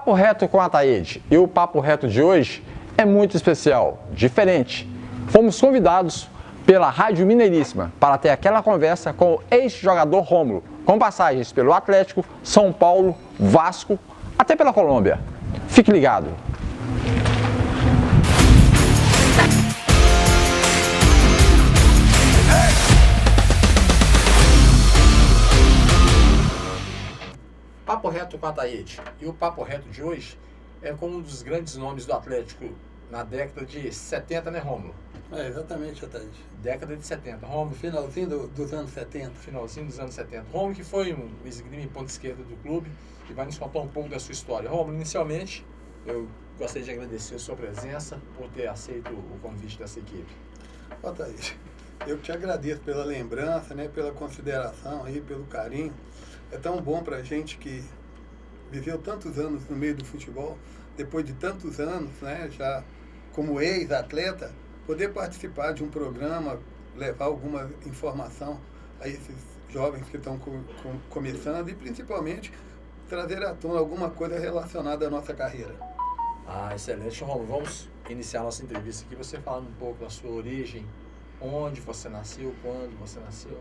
Papo Reto com a Ataíde. E o Papo Reto de hoje é muito especial, diferente. Fomos convidados pela Rádio Mineiríssima para ter aquela conversa com o ex-jogador Rômulo, com passagens pelo Atlético, São Paulo, Vasco, até pela Colômbia. Fique ligado. Papo Reto com a Ataíde. E o Papo Reto de hoje é com um dos grandes nomes do Atlético na década de 70, né, Rômulo? É, exatamente, Ataíde. Década de 70. Rômulo, Finalzinho dos anos 70. finalzinho dos anos 70. Rômulo, que foi um ex-grêmio ponta esquerda do clube, e vai nos contar um pouco da sua história. Rômulo, inicialmente, eu gostaria de agradecer a sua presença por ter aceito o convite dessa equipe. Ataíde, eu te agradeço pela lembrança, né, pela consideração aí, pelo carinho. É tão bom pra gente que viveu tantos anos no meio do futebol, depois de tantos anos, né, já como ex-atleta, poder participar de um programa, levar alguma informação a esses jovens que estão começando e principalmente trazer à tona alguma coisa relacionada à nossa carreira. Ah, excelente, Rômulo. Vamos iniciar nossa entrevista aqui, você falando um pouco da sua origem, onde você nasceu, quando você nasceu.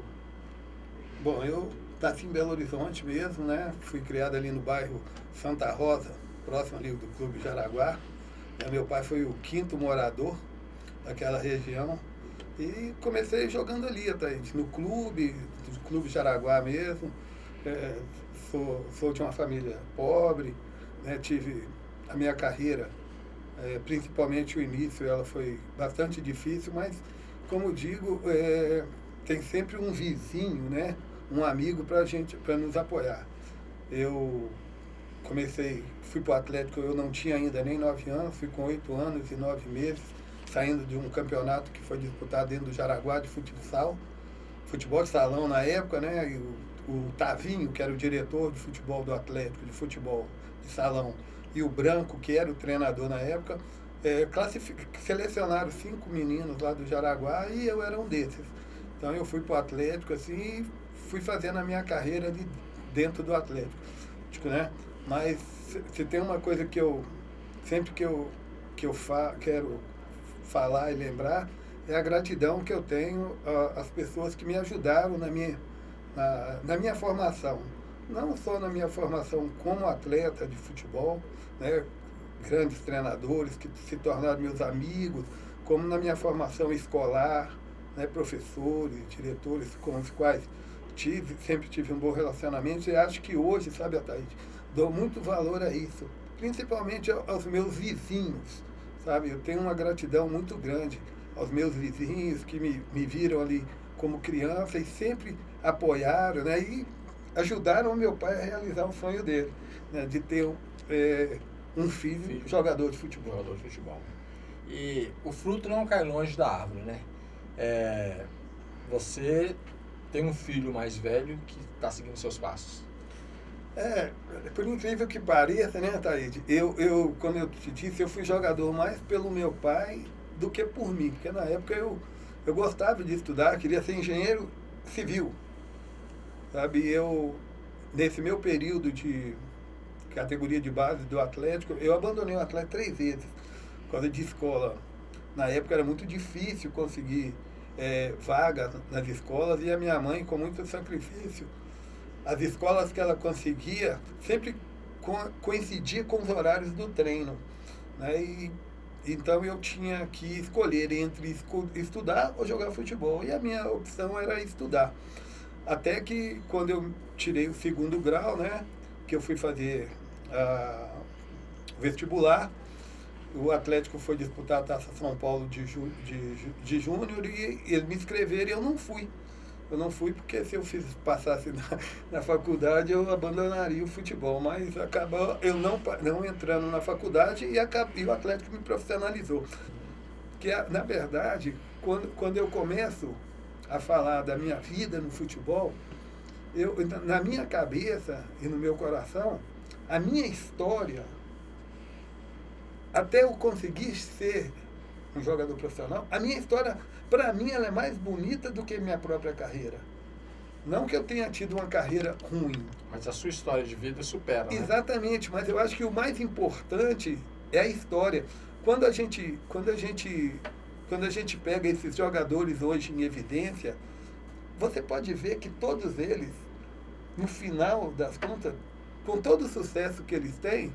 Bom, eu nasci em Belo Horizonte mesmo, né? Fui criado ali no bairro Santa Rosa, próximo ali do Clube Jaraguá. Meu pai foi o 5º morador daquela região e comecei jogando ali, Ataíde, no clube, do Clube Jaraguá mesmo. Sou de uma família pobre, né? Tive a minha carreira, principalmente o início, ela foi bastante difícil, mas, como digo, tem sempre um vizinho, né? Um amigo para nos apoiar. Eu fui para o Atlético, eu não tinha ainda nem 9 anos, fui com 8 anos e 9 meses, saindo de um campeonato que foi disputado dentro do Jaraguá de futsal, futebol de salão na época, né? E o Tavinho, que era o diretor de futebol do Atlético, de futebol de salão, e o Branco, que era o treinador na época, selecionaram 5 meninos lá do Jaraguá e eu era um desses. Então eu fui para o Atlético assim e fui fazendo a minha carreira dentro do Atlético, né? Mas se tem uma coisa que eu sempre que eu quero falar e lembrar é a gratidão que eu tenho às pessoas que me ajudaram na minha formação, não só na minha formação como atleta de futebol, né? Grandes treinadores que se tornaram meus amigos, como na minha formação escolar, né? Professores, diretores com os quais sempre tive um bom relacionamento e acho que hoje, sabe, Ataíde, dou muito valor a isso, principalmente aos meus vizinhos, sabe? Eu tenho uma gratidão muito grande aos meus vizinhos que me viram ali como criança e sempre apoiaram, né? E ajudaram o meu pai a realizar o sonho dele, né? De ter um filho jogador de futebol. Jogador de futebol. E o fruto não cai longe da árvore, né? Você tem um filho mais velho que está seguindo seus passos. Por incrível que pareça, né, Ataíde? Eu, como eu te disse, eu fui jogador mais pelo meu pai do que por mim, porque na época eu gostava de estudar, queria ser engenheiro civil, sabe? Nesse meu período de categoria de base do Atlético, eu abandonei o Atlético 3 vezes, por causa de escola. Na época era muito difícil conseguir vagas nas escolas e a minha mãe, com muito sacrifício, as escolas que ela conseguia sempre coincidia com os horários do treino, né? E então eu tinha que escolher entre estudar ou jogar futebol, e a minha opção era estudar. Até que quando eu tirei o 2º grau, né, que eu fui fazer o vestibular, o Atlético foi disputar a Taça São Paulo de Júnior e eles me inscreveram e eu não fui. Eu não fui porque se eu passasse na faculdade eu abandonaria o futebol, mas acabou eu não entrando na faculdade e o Atlético me profissionalizou. Que, na verdade, quando eu começo a falar da minha vida no futebol, na minha cabeça e no meu coração, a minha história, até eu conseguir ser um jogador profissional, a minha história, para mim, ela é mais bonita do que minha própria carreira. Não que eu tenha tido uma carreira ruim. Mas a sua história de vida supera, né? Exatamente, mas eu acho que o mais importante é a história. Quando a gente pega esses jogadores hoje em evidência, você pode ver que todos eles, no final das contas, com todo o sucesso que eles têm,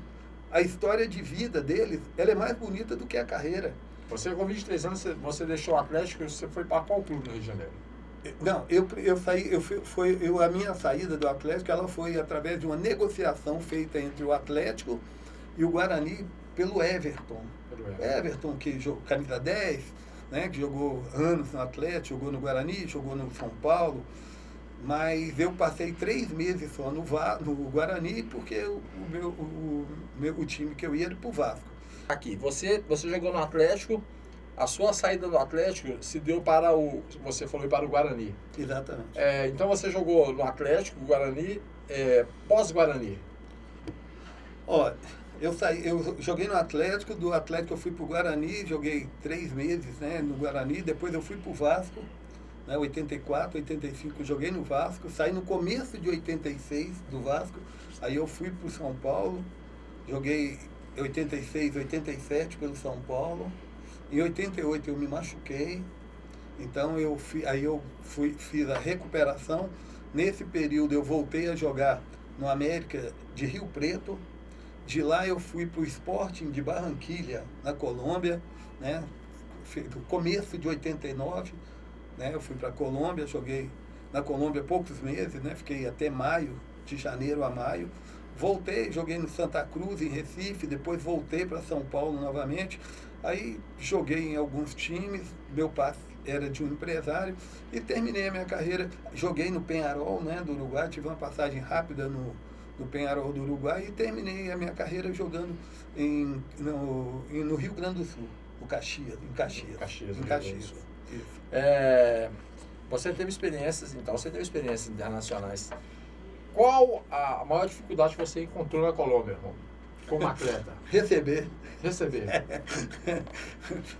a história de vida deles, ela é mais bonita do que a carreira. Você com 23 anos, você deixou o Atlético e você foi para qual clube no Rio de Janeiro? Não, a minha saída do Atlético, ela foi através de uma negociação feita entre o Atlético e o Guarani pelo Everton. Everton, que jogou camisa 10, né, que jogou anos no Atlético, jogou no Guarani, jogou no São Paulo, mas eu passei 3 meses só no Guarani, porque o time que eu ia era pro Vasco. Aqui, você jogou no Atlético, a sua saída do Atlético se deu para você falou para o Guarani. Exatamente. Então você jogou no Atlético, Guarani, pós-Guarani. Ó, eu joguei no Atlético, do Atlético eu fui pro Guarani, joguei 3 meses, né, no Guarani, depois eu fui pro Vasco, né, 84, 85 joguei no Vasco, saí no começo de 86 do Vasco, aí eu fui pro São Paulo, joguei 86, 87 pelo São Paulo. Em 88 eu me machuquei, então fiz a recuperação. Nesse período eu voltei a jogar no América de Rio Preto. De lá eu fui para o Sporting de Barranquilha, na Colômbia, né? No começo de 89, né? Eu fui para a Colômbia, joguei na Colômbia poucos meses, né? Fiquei até maio, de janeiro a maio. Voltei, joguei no Santa Cruz, em Recife, depois voltei para São Paulo novamente. Aí joguei em alguns times, meu pai era de um empresário e terminei a minha carreira. Joguei no Peñarol, né, do Uruguai, tive uma passagem rápida no Peñarol do Uruguai e terminei a minha carreira jogando no Rio Grande do Sul, em Caxias. Isso. Você teve experiências internacionais. Qual a maior dificuldade que você encontrou na Colômbia, irmão, como atleta? Receber.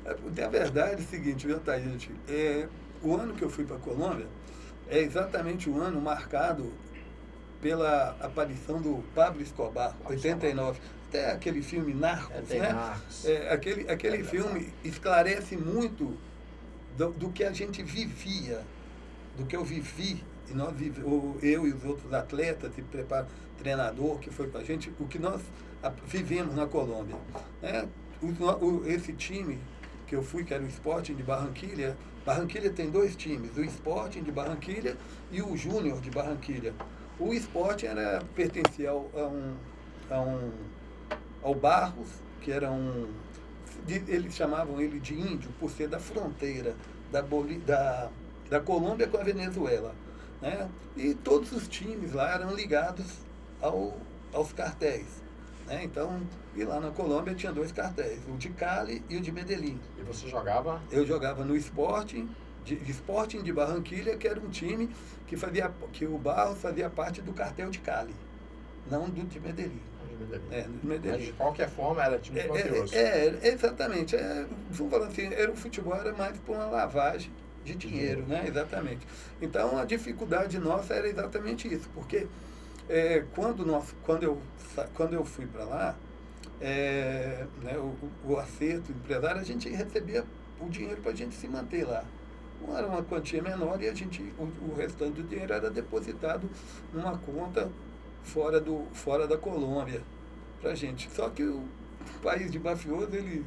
A verdade é o seguinte, viu, Thaís? O ano que eu fui para a Colômbia é exatamente o ano marcado pela aparição do Pablo Escobar, 89. Até aquele filme Narcos, né? Narcos. Aquele filme esclarece muito do que a gente vivia, do que eu vivi, eu e os outros atletas e treinador que foi para a gente, o que nós vivemos na Colômbia. Esse time que eu fui, que era o Sporting de Barranquilha, Barranquilha tem 2 times, o Sporting de Barranquilha e o Júnior de Barranquilha. O Sporting pertencia ao Barros, que era eles chamavam ele de índio, por ser da fronteira da Colômbia com a Venezuela, né? E todos os times lá eram ligados aos cartéis, né? Então, e lá na Colômbia tinha 2 cartéis, o de Cali e o de Medellín. E você jogava? Eu jogava no Sporting de Barranquilha, que era um time que o Barros fazia parte do cartel de Cali, não do de Medellín. De Medellín. Mas de qualquer forma era time mafioso. Exatamente. Vamos falar assim, o futebol era mais por uma lavagem de dinheiro, né? Exatamente. Então a dificuldade nossa era exatamente isso, porque quando eu fui para lá, né, o acerto, o empresário, a gente recebia o dinheiro para a gente se manter lá. Não era uma quantia menor e o restante do dinheiro era depositado numa conta fora da Colômbia para a gente. Só que o país de mafioso, ele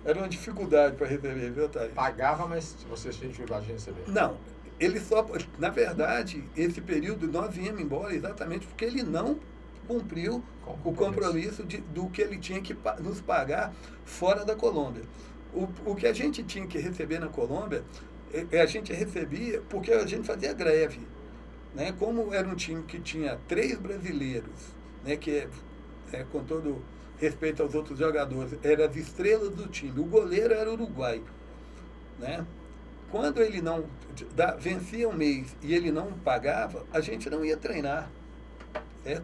era uma dificuldade para receber, viu, Thaís? Pagava, mas vocês tinham dificuldade de receber? Não. Ele só, na verdade, esse período nós viemos embora exatamente porque ele não cumpriu o compromisso do que ele tinha que nos pagar fora da Colômbia. O que a gente tinha que receber na Colômbia, a gente recebia porque a gente fazia greve, né? Como era um time que tinha 3 brasileiros, né? Que com todo respeito aos outros jogadores, eram as estrelas do time. O goleiro era uruguai, né? Quando ele não vencia um mês e ele não pagava, a gente não ia treinar.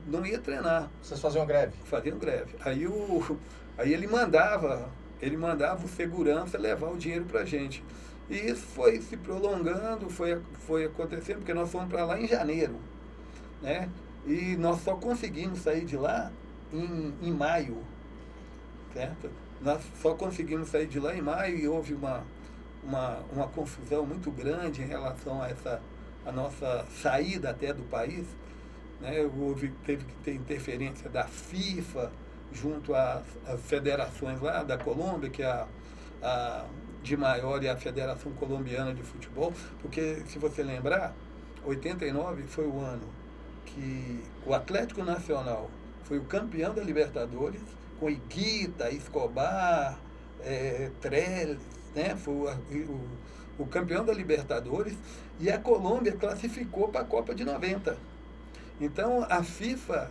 Não ia treinar. Vocês faziam greve? Faziam greve. Aí ele mandava o segurança levar o dinheiro para a gente. E isso foi se prolongando, foi acontecendo, porque nós fomos para lá em janeiro, né? E nós só conseguimos sair de lá em maio, certo? Nós só conseguimos sair de lá em maio e houve uma confusão muito grande em relação a nossa saída até do país, né? Teve que ter interferência da FIFA junto às federações lá da Colômbia, que é a de maior é a Federação Colombiana de Futebol, porque, se você lembrar, 89 foi o ano que o Atlético Nacional foi o campeão da Libertadores, com Higuita, Escobar, Trellis, né? Foi o campeão da Libertadores, e a Colômbia classificou para a Copa de 90. Então, a FIFA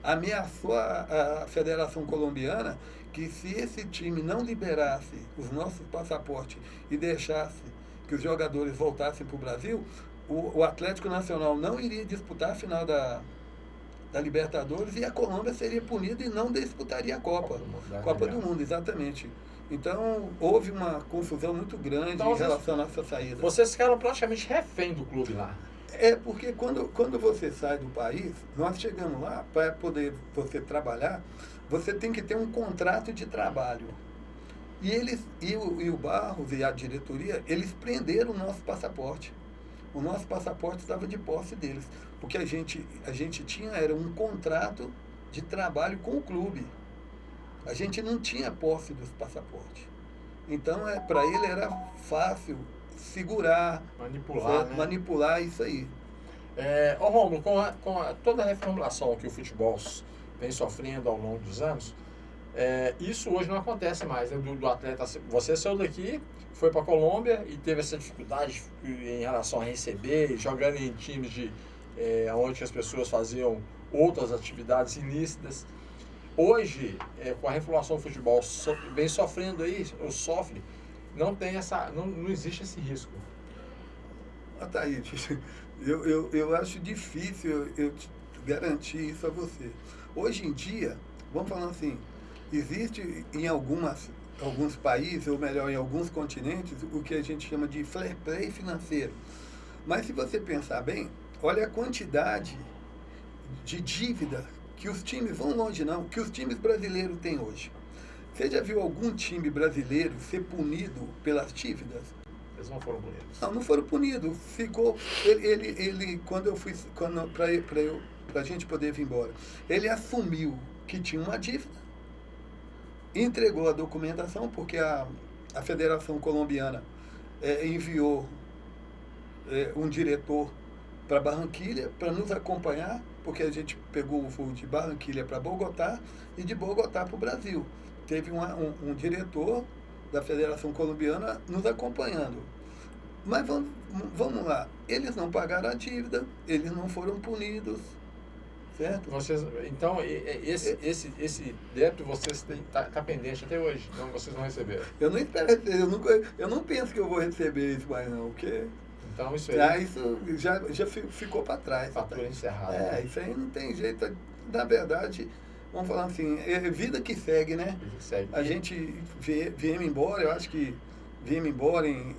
ameaçou a Federação Colombiana que, se esse time não liberasse os nossos passaportes e deixasse que os jogadores voltassem para o Brasil, o Atlético Nacional não iria disputar a final da Libertadores e a Colômbia seria punida e não disputaria a Copa do Mundo, exatamente. Então, houve uma confusão muito grande em relação à nossa saída. Vocês ficaram praticamente refém do clube lá. Porque quando você sai do país, nós chegamos lá, para poder você trabalhar, você tem que ter um contrato de trabalho. E o Barros e a diretoria, eles prenderam o nosso passaporte. O nosso passaporte estava de posse deles. Porque a gente era um contrato de trabalho com o clube. A gente não tinha posse dos passaportes. Então, para ele era fácil segurar, manipular isso aí. Rômulo, com toda a reformulação que o futebol vem sofrendo ao longo dos anos, isso hoje não acontece mais, né? Do atleta, você saiu daqui, foi para a Colômbia e teve essa dificuldade em relação a receber, jogando em times onde as pessoas faziam outras atividades ilícitas. Hoje, com a reformulação do futebol, vem sofrendo aí, ou sofre, não existe esse risco. Ataíde, eu acho difícil eu garantir isso a você. Hoje em dia, vamos falar assim, existe em alguns países, ou melhor, em alguns continentes, o que a gente chama de fair play financeiro. Mas se você pensar bem, olha a quantidade de dívida que os times, vão longe não, que os times brasileiros têm hoje. Você já viu algum time brasileiro ser punido pelas dívidas? Eles não foram punidos. Não foram punidos. Ficou. Ele quando eu fui. Para a gente poder vir embora, ele assumiu que tinha uma dívida, entregou a documentação, porque a Federação Colombiana enviou um diretor para Barranquilha para nos acompanhar, porque a gente pegou o voo de Barranquilha para Bogotá e de Bogotá para o Brasil. Teve um diretor da Federação Colombiana nos acompanhando. Mas vamos lá, eles não pagaram a dívida, eles não foram punidos, certo? Então, esse débito vocês está pendente até hoje, então vocês não receberam? Eu não espero receber, eu não penso que eu vou receber isso mais não, porque... Então isso aí... isso já ficou para trás. Fatura encerrada. Isso aí não tem jeito, na verdade... Vamos falar assim, vida que segue, né? A gente viemos embora, eu acho que viemos embora em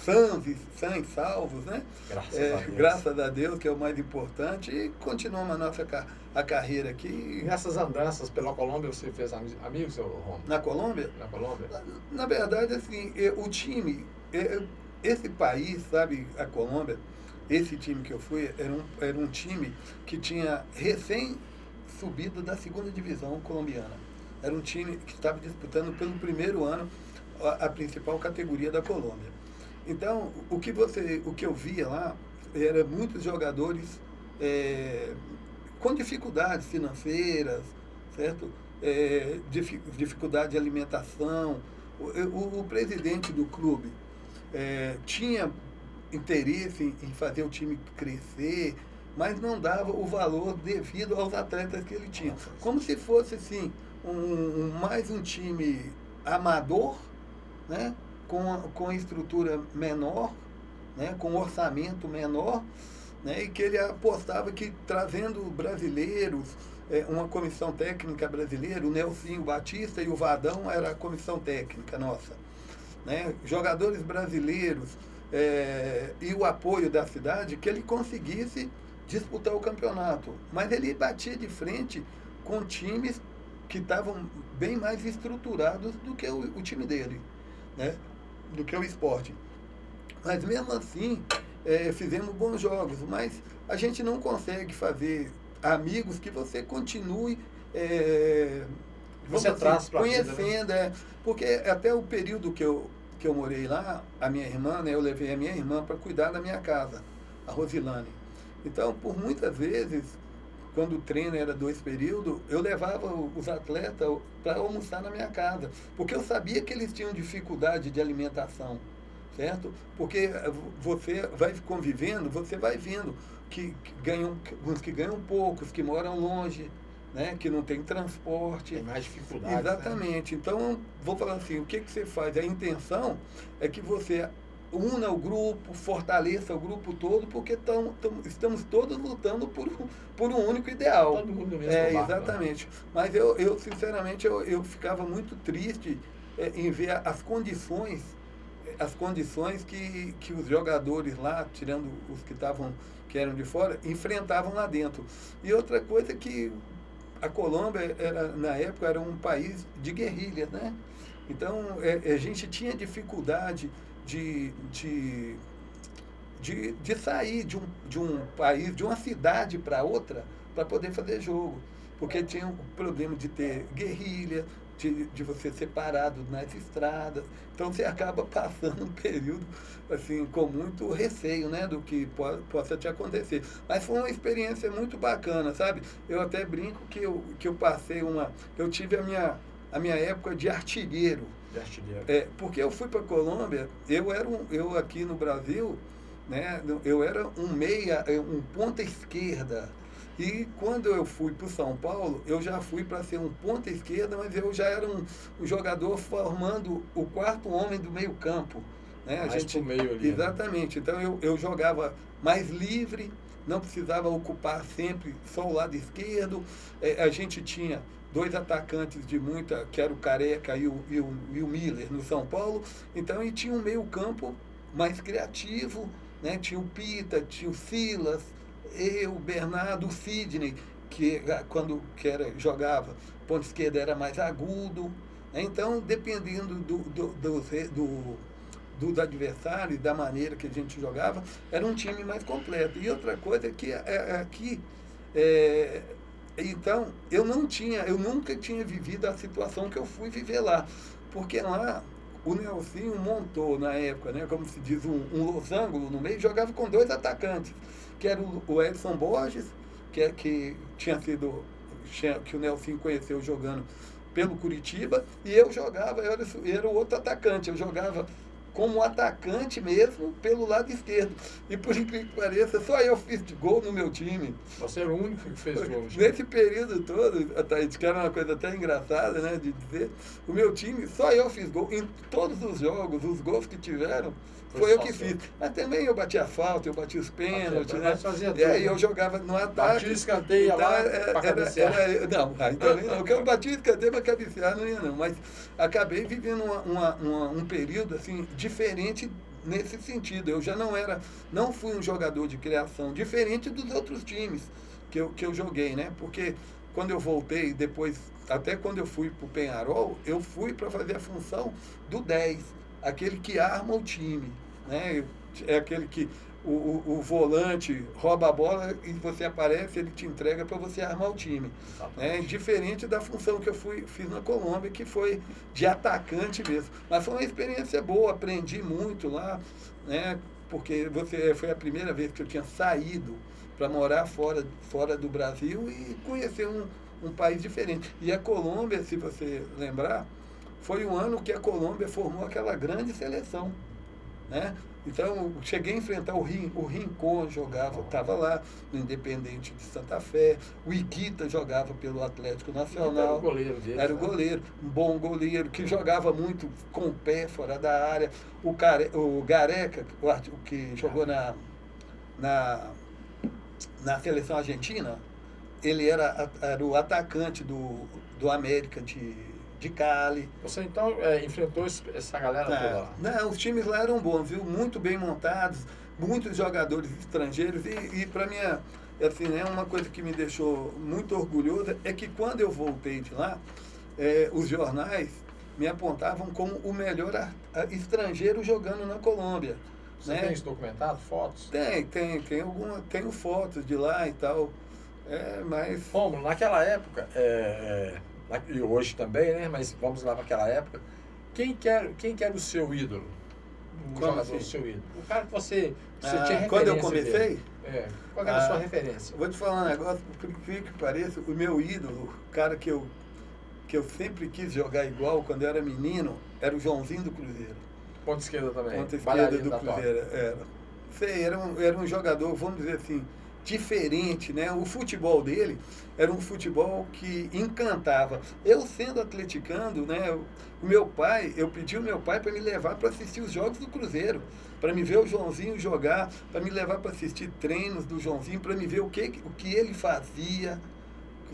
sãs e salvos, né? Graças a Deus, que é o mais importante, e continuamos a nossa carreira aqui. Nessas andanças pela Colômbia, você fez amigos, seu Rômulo? Na Colômbia? Na Colômbia. Na verdade, assim, o time, esse país, sabe, a Colômbia, esse time que eu fui, era um time que tinha subido da segunda divisão colombiana. Era um time que estava disputando pelo primeiro ano a principal categoria da Colômbia. Então, o que eu via lá era muitos jogadores com dificuldades financeiras, certo? Dificuldade de alimentação. O presidente do clube tinha interesse em fazer o time crescer, mas não dava o valor devido aos atletas que ele tinha. Como se fosse, assim, mais um time amador, né? Com estrutura menor, né? Com orçamento menor, né? E que ele apostava que, trazendo brasileiros, uma comissão técnica brasileira, o Nelsinho Batista e o Vadão era a comissão técnica nossa. né, jogadores brasileiros e o apoio da cidade, que ele conseguisse disputar o campeonato. Mas ele batia de frente com times que estavam bem mais estruturados do que o time dele, né, do que o Sport. Mas mesmo assim, fizemos bons jogos, mas a gente não consegue fazer amigos que você continue você traz pra conhecendo, vida, né? Porque até o período que eu morei lá, a minha irmã, né, eu levei a minha irmã para cuidar da minha casa, a Rosilane. Então, por muitas vezes, quando o treino era 2 períodos, eu levava os atletas para almoçar na minha casa, porque eu sabia que eles tinham dificuldade de alimentação, certo? Porque você vai convivendo, você vai vendo que ganham, uns que ganham poucos, que moram longe, né, que não tem transporte. Tem mais dificuldade. Exatamente. Né? Então, vou falar assim, o que você faz? A intenção é que você una o grupo, fortaleça o grupo todo, porque estamos todos lutando por um único ideal. Todo mundo no mesmo barco, exatamente. Né? Mas eu sinceramente, eu ficava muito triste em ver as condições que os jogadores lá, tirando os que eram de fora, enfrentavam lá dentro. E outra coisa que a Colômbia, na época, era um país de guerrilhas, né? Então, a gente tinha dificuldade de sair de um país, de uma cidade para outra, para poder fazer jogo. Porque tinha o problema de ter guerrilha, de você ser parado nas estradas. Então, você acaba passando um período assim, com muito receio, né, do que possa te acontecer. Mas foi uma experiência muito bacana, sabe? Eu até brinco que eu passei eu tive a minha época de artilheiro. Porque eu fui para a Colômbia, eu aqui no Brasil, né, eu era um ponta esquerda. E quando eu fui para o São Paulo, eu já fui para ser um ponta esquerda, mas eu já era um jogador formando o 4º homem do meio campo. Né? Mais pro meio ali. Exatamente. Então eu jogava mais livre, não precisava ocupar sempre só o lado esquerdo. A gente tinha 2 atacantes de muita, que era o Careca e o Miller no São Paulo. Então, e tinha um meio campo mais criativo, né? Tinha o Pita, tinha o Silas, o Bernardo, o Sidney, que quando jogava ponta esquerda era mais agudo. Né? Então, dependendo dos adversários, da maneira que a gente jogava, era um time mais completo. E outra coisa é que aqui, então, eu nunca tinha vivido a situação que eu fui viver lá. Porque lá, o Nelsinho montou, na época, né, como se diz, um losango no meio, jogava com 2 atacantes, que era o Edson Borges, que tinha sido, que o Nelsinho conheceu jogando pelo Curitiba, e eu era o outro atacante, eu jogava como atacante mesmo, pelo lado esquerdo. E por incrível que pareça, só eu fiz gol no meu time. Você era o único que fez gol. Nesse período todo, que era uma coisa até engraçada, né, de dizer, o meu time, só eu fiz gol. Em todos os jogos, os gols que tiveram, foi eu que fiz. Mas também eu bati a falta, eu bati os pênaltis, né? E aí eu jogava no ataque. Batia escanteio então, lá pra cabecear. Não, aí também não. Porque eu bati escanteio pra cabecear, não ia não. Mas acabei vivendo um período, assim, diferente nesse sentido. Eu já não fui um jogador de criação, diferente dos outros times que eu joguei, né? Porque quando eu voltei, depois, até quando eu fui pro Peñarol, eu fui para fazer a função do 10, aquele que arma o time, né? É aquele que o volante rouba a bola e você aparece, ele te entrega para você armar o time. Né? Diferente da função que eu fiz na Colômbia, que foi de atacante mesmo. Mas foi uma experiência boa, aprendi muito lá, né? Porque foi a primeira vez que eu tinha saído para morar fora do Brasil e conhecer um país diferente. E a Colômbia, se você lembrar, foi o ano que a Colômbia formou aquela grande seleção. Né? Então, cheguei a enfrentar o Rincón, estava lá no Independente de Santa Fé, o Higuita jogava pelo Atlético Nacional. Era o goleiro dele. Era o goleiro, um bom goleiro, que jogava muito com o pé fora da área. O Gareca, o que jogou na seleção argentina, ele era o atacante do América de Cali. Você então enfrentou essa galera toda lá? Não, os times lá eram bons, viu? Muito bem montados, muitos jogadores estrangeiros e para mim, assim, uma coisa que me deixou muito orgulhoso é que quando eu voltei de lá, os jornais me apontavam como o melhor estrangeiro jogando na Colômbia. Você tem isso documentado, fotos? Tenho fotos de lá e tal, mas... Rômulo, naquela época, e hoje também, né? Mas vamos lá para aquela época, quem que era o seu ídolo? O jogador, assim? O seu ídolo? O cara que você tinha referência. Quando eu comecei? Dele. Qual era a sua referência? Vou te falar um negócio, por incrível que pareça, o meu ídolo, o cara que eu sempre quis jogar igual quando eu era menino, era o Joãozinho do Cruzeiro. Ponta esquerda também. Ponta esquerda do Cruzeiro, era um jogador, vamos dizer assim, diferente, né? O futebol dele era um futebol que encantava. Eu sendo atleticano, né? Eu pedi o meu pai para me levar para assistir os jogos do Cruzeiro, para me ver o Joãozinho jogar, para me levar para assistir treinos do Joãozinho, para me ver o que ele fazia,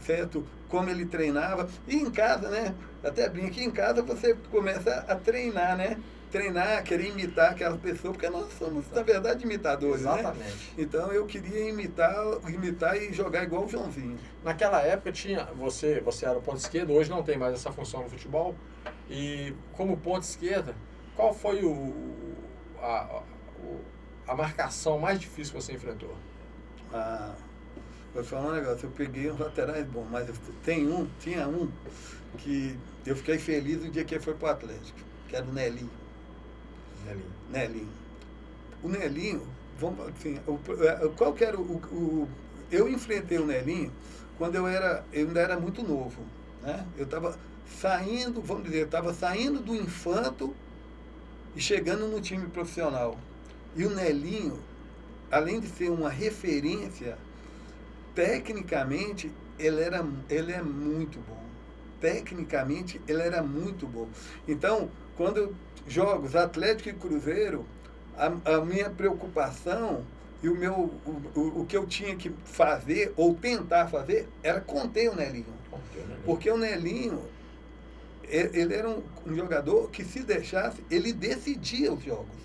certo? Como ele treinava. E em casa, né? Até brinco que em casa você começa a treinar, né? Treinar, querer imitar aquelas pessoas, porque nós somos, na verdade, imitadores, exatamente, né? Então eu queria imitar e jogar igual o Joãozinho. Naquela época você era o ponta esquerda, hoje não tem mais essa função no futebol. E como ponta esquerda, qual foi a marcação mais difícil que você enfrentou? Vou falar um negócio, eu peguei uns laterais bons, mas tinha um que eu fiquei feliz no dia que ele foi pro Atlético, que era o Nelinho. O Nelinho, assim, qual que era eu enfrentei o Nelinho quando eu ainda era muito novo, né? Eu estava saindo do infanto e chegando no time profissional. E o Nelinho, além de ser uma referência, tecnicamente ele é muito bom. Tecnicamente ele era muito bom. Então, quando jogos Atlético e Cruzeiro, a minha preocupação e o que eu tinha que fazer ou tentar fazer era conter o Nelinho. Porque o Nelinho, ele era um jogador que, se deixasse, ele decidia os jogos,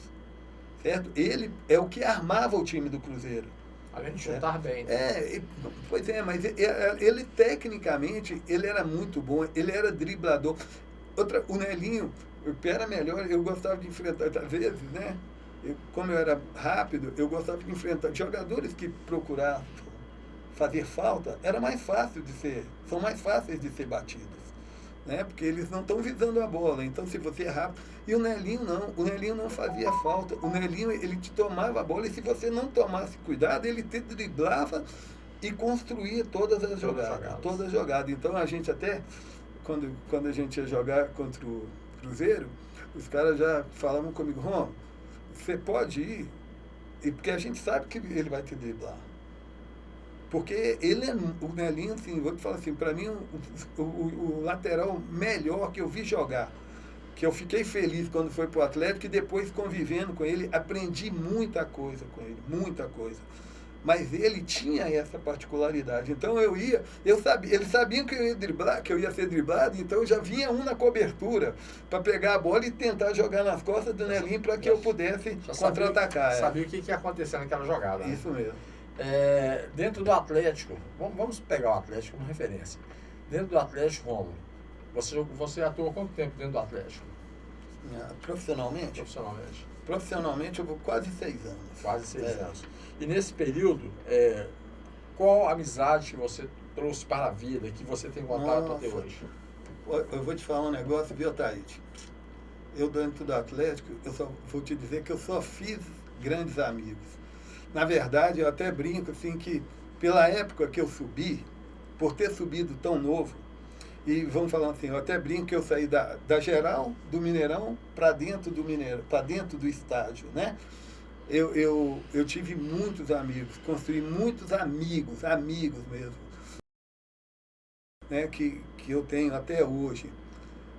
certo? Ele é o que armava o time do Cruzeiro. Além de chutar bem. Né? Pois é, mas ele tecnicamente, ele era muito bom, ele era driblador. O Nelinho, era melhor, eu gostava de enfrentar, às vezes, né? Como eu era rápido, eu gostava de enfrentar jogadores que procuravam fazer falta, são mais fáceis de ser batidos, né? Porque eles não estão visando a bola, então se você é rápido. E o Nelinho não fazia falta, o Nelinho, ele te tomava a bola e se você não tomasse cuidado, ele te driblava e construía todas as jogadas. Então a gente até, quando a gente ia jogar contra o Cruzeiro, os caras já falavam comigo, Rom, você pode ir, porque a gente sabe que ele vai te driblar. Porque o Nelinho, assim, vou te falar assim, para mim, o lateral melhor que eu vi jogar, que eu fiquei feliz quando foi pro Atlético e depois convivendo com ele, aprendi muita coisa com ele, muita coisa. Mas ele tinha essa particularidade. Então eles sabiam que eu ia driblar, que eu ia ser driblado, então eu já vinha na cobertura para pegar a bola e tentar jogar nas costas do Nelinho para que eu pudesse contra-atacar. Sabia o que ia acontecer naquela jogada. Né? Isso mesmo. Dentro do Atlético, vamos pegar o Atlético como referência. Dentro do Atlético, Rômulo, você atuou quanto tempo dentro do Atlético? Profissionalmente? Profissionalmente eu vou quase 6 anos. Quase 6 anos. E nesse período, qual amizade que você trouxe para a vida, que você tem contato até hoje? Eu vou te falar um negócio, viu, Thaís? Eu dentro do Atlético, eu só vou te dizer que eu só fiz grandes amigos. Na verdade, eu até brinco assim que pela época que eu subi, por ter subido tão novo, e vamos falar assim, eu até brinco que eu saí da geral do Mineirão para dentro do estádio, né? Eu tive muitos amigos, construí muitos amigos mesmo, né? Que eu tenho até hoje.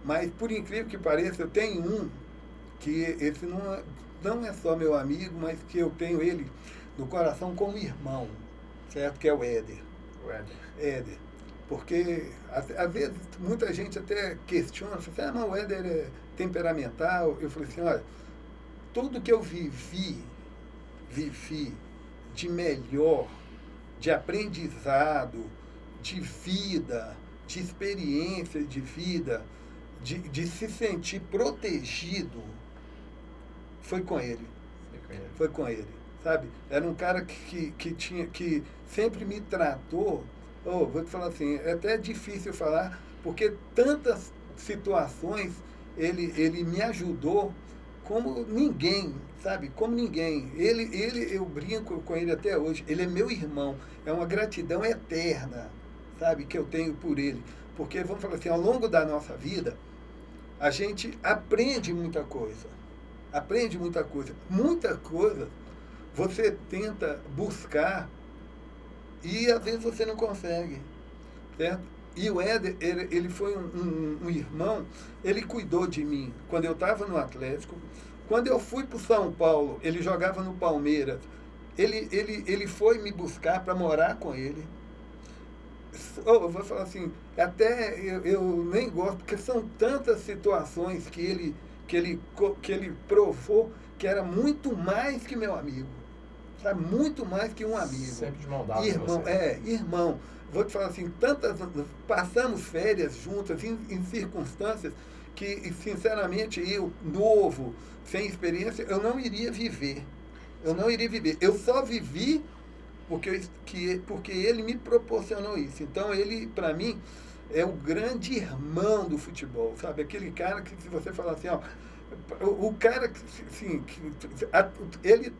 Mas por incrível que pareça, eu tenho um que esse não é só meu amigo, mas que eu tenho ele no coração como irmão, certo? Que é o Éder. O Éder. Éder. Porque, às vezes, muita gente até questiona, fala assim, mas o Éder é temperamental. Eu falei assim, olha, tudo que eu vivi de melhor, de aprendizado, de vida, de experiência de vida, de se sentir protegido, foi com ele. Foi com ele, sabe? Era um cara que sempre me tratou. Vou te falar assim, é até difícil falar, porque tantas situações ele me ajudou como ninguém, sabe? Como ninguém. Eu brinco com ele até hoje, ele é meu irmão, é uma gratidão eterna, sabe? Que eu tenho por ele. Porque, vamos falar assim, ao longo da nossa vida, a gente aprende muita coisa. Aprende muita coisa. Muita coisa você tenta buscar e às vezes você não consegue, certo? E o Éder, ele foi um irmão, ele cuidou de mim quando eu estava no Atlético. Quando eu fui para o São Paulo, ele jogava no Palmeiras, ele foi me buscar para morar com ele. Eu vou falar assim, até eu nem gosto, porque são tantas situações que ele provou que era muito mais que meu amigo. Sabe? Muito mais que um amigo. Sempre de mão dada. Irmão, irmão. Vou te falar assim, passamos férias juntas em circunstâncias que, sinceramente, eu, novo, sem experiência, eu não iria viver. Eu não iria viver. Eu só vivi porque ele me proporcionou isso. Então, ele, para mim, é o grande irmão do futebol, sabe? Aquele cara que, se você falar assim, ó, o cara, assim,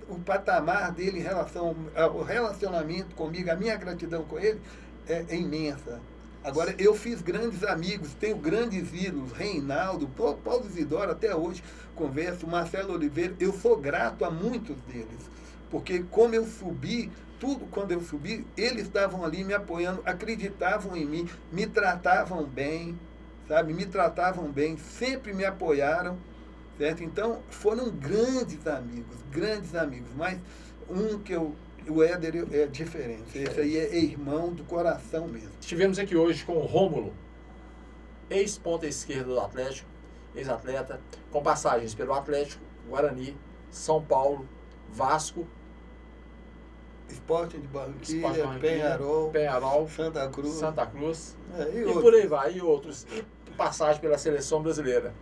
o patamar dele em relação ao relacionamento comigo, a minha gratidão com ele é imensa. Agora, eu fiz grandes amigos, tenho grandes ídolos, Reinaldo, Paulo Isidoro, até hoje converso, Marcelo Oliveira, eu sou grato a muitos deles, porque como eu subi, quando eu subi, eles estavam ali me apoiando, acreditavam em mim, me tratavam bem, sabe? Me tratavam bem, sempre me apoiaram, certo? Então, foram grandes amigos, mas o Éder é diferente. Esse aí é irmão do coração mesmo. Estivemos aqui hoje com o Rômulo, ex-ponta esquerda do Atlético, ex-atleta, com passagens pelo Atlético, Guarani, São Paulo, Vasco, Sporting de Barranquilla, Peñarol, Santa Cruz. E por aí vai, e outros. E passagem pela seleção brasileira.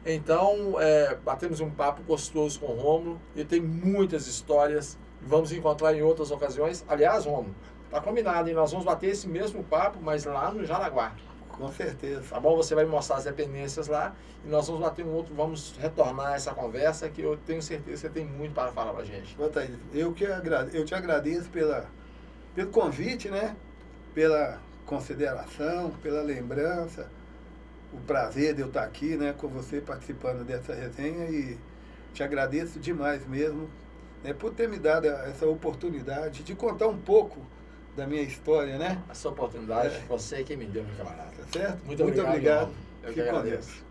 Então, batemos um papo gostoso com o Rômulo, e tem muitas histórias. Vamos encontrar em outras ocasiões. Aliás, Rômulo, tá combinado, hein? Nós vamos bater esse mesmo papo, mas lá no Jaraguá. Com certeza. Tá bom? Você vai me mostrar as dependências lá, e nós vamos bater um outro, vamos retornar essa conversa, que eu tenho certeza que você tem muito para falar pra gente. Thaís, eu te agradeço pelo convite, né? Pela consideração, pela lembrança, o prazer de eu estar aqui, né, com você participando dessa resenha, e te agradeço demais mesmo, né, por ter me dado essa oportunidade de contar um pouco da minha história, né? Essa oportunidade, você é quem me deu, meu camarada. Tá certo? Muito obrigado. Fique com Deus.